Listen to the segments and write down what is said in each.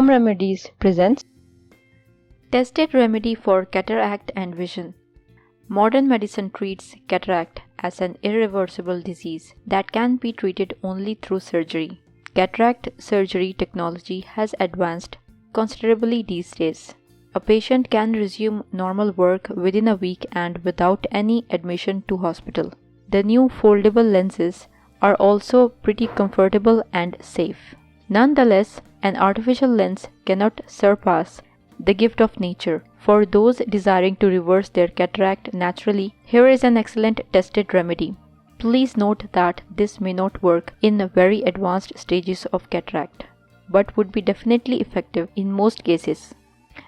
Home Remedies presents Tested remedy for cataract and vision. Modern medicine treats cataract as an irreversible disease that can be treated only through surgery. Cataract surgery technology has advanced considerably these days. A patient can resume normal work within a week and without any admission to hospital. The new foldable lenses are also pretty comfortable and safe. Nonetheless, an artificial lens cannot surpass the gift of nature. For those desiring to reverse their cataract naturally, here is an excellent tested remedy. Please note that this may not work in the very advanced stages of cataract, but would be definitely effective in most cases.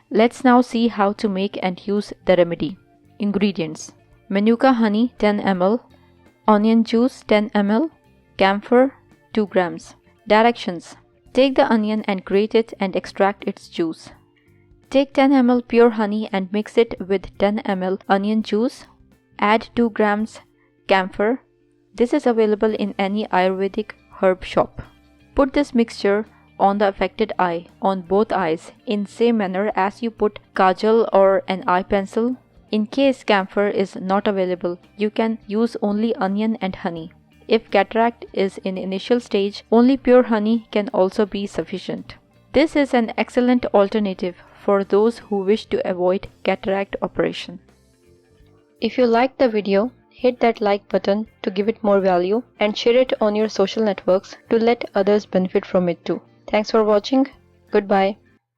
Let's now see how to make and use the remedy. Ingredients: Manuka honey 10 ml, onion juice 10 ml, camphor 2 grams. Directions: take the onion and grate it and extract its juice. Take 10 ml pure honey and mix it with 10 ml onion juice. Add 2 grams camphor. This is available in any Ayurvedic herb shop. Put this mixture on the affected eye, on both eyes, in same manner as you put kajal or an eye pencil. In case camphor is not available, you can use only onion and honey. If cataract is in initial stage, only pure honey can also be sufficient. This is an excellent alternative for those who wish to avoid cataract operation. If you liked the video, hit that like button to give it more value and share it on your social networks to let others benefit from it too. Thanks for watching. Goodbye.